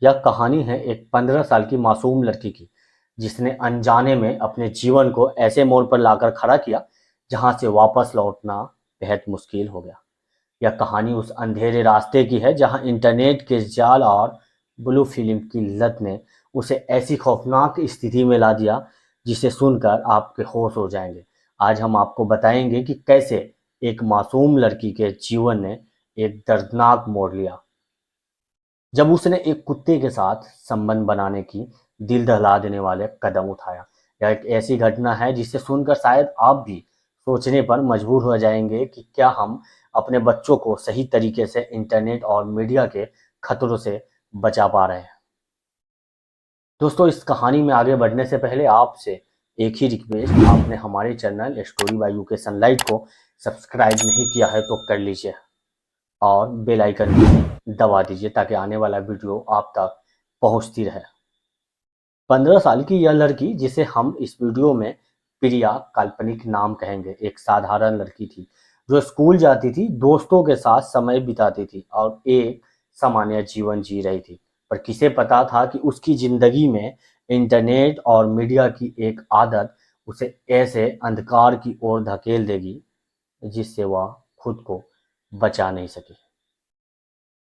यह कहानी है एक 15 साल की मासूम लड़की की, जिसने अनजाने में अपने जीवन को ऐसे मोड़ पर लाकर खड़ा किया, जहां से वापस लौटना बेहद मुश्किल हो गया। यह कहानी उस अंधेरे रास्ते की है, जहां इंटरनेट के जाल और ब्लू फिल्म की लत ने उसे ऐसी खौफनाक स्थिति में ला दिया, जिसे सुनकर आपके होश उड़ जाएंगे। आज हम आपको बताएंगे कि कैसे एक मासूम लड़की के जीवन ने एक दर्दनाक मोड़ लिया, जब उसने एक कुत्ते के साथ संबंध बनाने की दिल दहला देने वाले कदम उठाया। यह एक ऐसी घटना है जिसे सुनकर शायद आप भी सोचने पर मजबूर हो जाएंगे कि क्या हम अपने बच्चों को सही तरीके से इंटरनेट और मीडिया के खतरों से बचा पा रहे हैं। दोस्तों, इस कहानी में आगे बढ़ने से पहले आपसे एक ही रिक्वेस्ट, आपने हमारे channel story by UK sunlight को सब्सक्राइब नहीं किया है तो कर लीजिए और बेल आइकन भी दबा दीजिए ताकि आने वाला वीडियो आप तक पहुंचती रहे। 15 साल की यह लड़की, जिसे हम इस वीडियो में प्रिया काल्पनिक नाम कहेंगे, एक साधारण लड़की थी जो स्कूल जाती थी, दोस्तों के साथ समय बिताती थी और एक सामान्य जीवन जी रही थी। पर किसे पता था कि उसकी जिंदगी में इंटरनेट और मीडिया की एक आदत उसे ऐसे अंधकार की ओर धकेल देगी जिससे वह खुद को बचा नहीं सकी।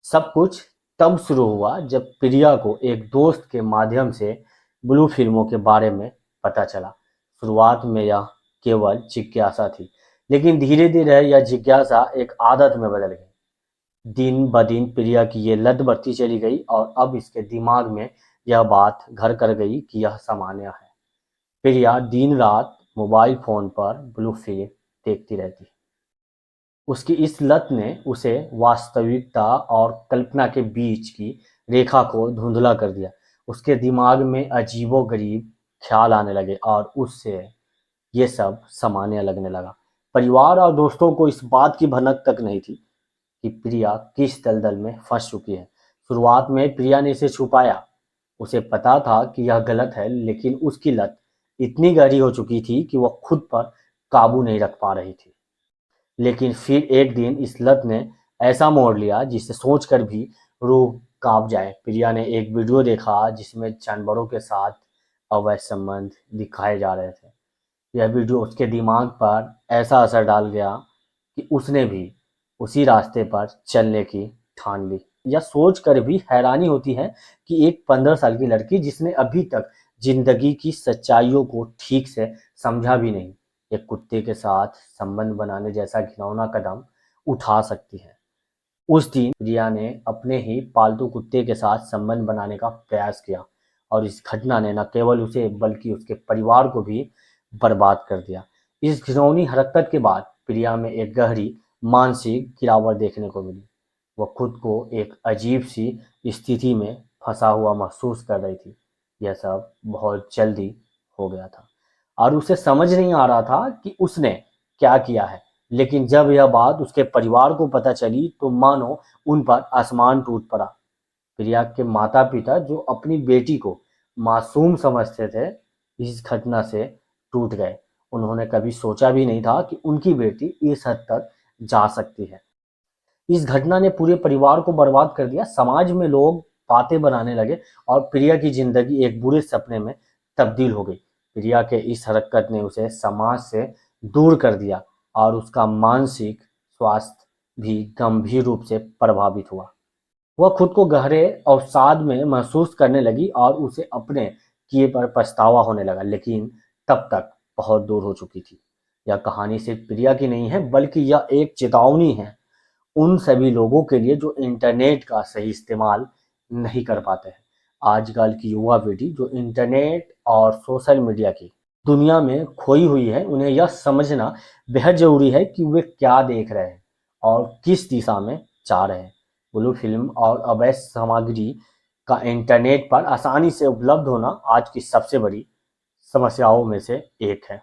सब कुछ तब शुरू हुआ जब प्रिया को एक दोस्त के माध्यम से ब्लू फिल्मों के बारे में पता चला। शुरुआत में यह केवल जिज्ञासा थी, लेकिन धीरे धीरे यह जिज्ञासा एक आदत में बदल गई। दिन ब दिन प्रिया की ये लत बढ़ती चली गई और अब इसके दिमाग में यह बात घर कर गई कि यह सामान्य है। प्रिया दिन रात मोबाइल फोन पर ब्लू फिल्म देखती रहती। उसकी इस लत ने उसे वास्तविकता और कल्पना के बीच की रेखा को धुंधला कर दिया। उसके दिमाग में अजीबोगरीब ख्याल आने लगे और उससे ये सब सामान्य लगने लगा। परिवार और दोस्तों को इस बात की भनक तक नहीं थी कि प्रिया किस दलदल में फंस चुकी है। शुरुआत में प्रिया ने इसे छुपाया। उसे पता था कि यह गलत है, लेकिन उसकी लत इतनी गहरी हो चुकी थी कि वह खुद पर काबू नहीं रख पा रही थी। लेकिन फिर एक दिन इस लत ने ऐसा मोड़ लिया जिसे सोचकर भी रूह कांप जाए। प्रिया ने एक वीडियो देखा जिसमें जानवरों के साथ अवैध संबंध दिखाए जा रहे थे। यह वीडियो उसके दिमाग पर ऐसा असर डाल गया कि उसने भी उसी रास्ते पर चलने की ठान ली। यह सोचकर भी हैरानी होती है कि एक 15 साल की लड़की, जिसने अभी तक जिंदगी की सच्चाइयों को ठीक से समझा भी नहीं, एक कुत्ते के साथ संबंध बनाने जैसा घिनौना कदम उठा सकती है। उस दिन प्रिया ने अपने ही पालतू कुत्ते के साथ संबंध बनाने का प्रयास किया और इस घटना ने न केवल उसे बल्कि उसके परिवार को भी बर्बाद कर दिया। इस घिनौनी हरकत के बाद प्रिया में एक गहरी मानसिक गिरावट देखने को मिली। वह खुद को एक अजीब सी स्थिति में फंसा हुआ महसूस कर रही थी। यह सब बहुत जल्दी हो गया था और उसे समझ नहीं आ रहा था कि उसने क्या किया है। लेकिन जब यह बात उसके परिवार को पता चली तो मानो उन पर आसमान टूट पड़ा। प्रिया के माता पिता, जो अपनी बेटी को मासूम समझते थे, इस घटना से टूट गए। उन्होंने कभी सोचा भी नहीं था कि उनकी बेटी इस हद तक जा सकती है। इस घटना ने पूरे परिवार को बर्बाद कर दिया। समाज में लोग बातें बनाने लगे और प्रिया की जिंदगी एक बुरे सपने में तब्दील हो गई। प्रिया के इस हरकत ने उसे समाज से दूर कर दिया और उसका मानसिक स्वास्थ्य भी गंभीर रूप से प्रभावित हुआ। वह खुद को गहरे अवसाद में महसूस करने लगी और उसे अपने किए पर पछतावा होने लगा, लेकिन तब तक बहुत दूर हो चुकी थी। यह कहानी सिर्फ प्रिया की नहीं है, बल्कि यह एक चेतावनी है उन सभी लोगों के लिए जो इंटरनेट का सही इस्तेमाल नहीं कर पाते हैं। आजकल की युवा पीढ़ी जो इंटरनेट और सोशल मीडिया की दुनिया में खोई हुई है, उन्हें यह समझना बेहद ज़रूरी है कि वे क्या देख रहे हैं और किस दिशा में जा रहे हैं। ब्लू फिल्म और अवैध सामग्री का इंटरनेट पर आसानी से उपलब्ध होना आज की सबसे बड़ी समस्याओं में से एक है।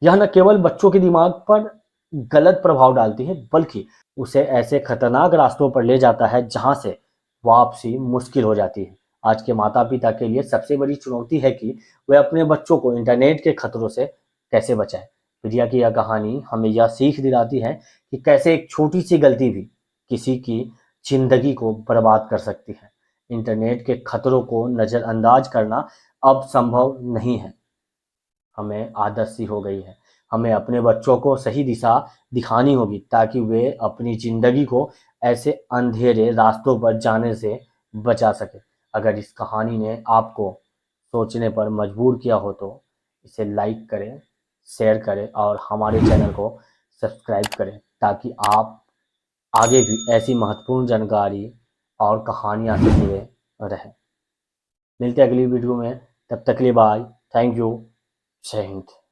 यह न केवल बच्चों के दिमाग पर गलत प्रभाव डालती है, बल्कि उसे ऐसे खतरनाक रास्तों पर ले जाता है जहां से वापसी मुश्किल हो जाती है। आज के माता पिता के लिए सबसे बड़ी चुनौती है कि वे अपने बच्चों को इंटरनेट के खतरों से कैसे बचाएं। प्रिया की यह कहानी हमें यह सीख दिलाती है कि कैसे एक छोटी सी गलती भी किसी की जिंदगी को बर्बाद कर सकती है। इंटरनेट के खतरों को नज़रअंदाज करना अब संभव नहीं है। हमें आदत सी हो गई है। हमें अपने बच्चों को सही दिशा दिखानी होगी ताकि वे अपनी ज़िंदगी को ऐसे अंधेरे रास्तों पर जाने से बचा सकें। अगर इस कहानी ने आपको सोचने पर मजबूर किया हो तो इसे लाइक करें, शेयर करें और हमारे चैनल को सब्सक्राइब करें ताकि आप आगे भी ऐसी महत्वपूर्ण जानकारी और कहानियाँ से जुड़े रहें। मिलते हैं अगली वीडियो में, तब तक के लिए बाय, थैंक यू, जय हिंद।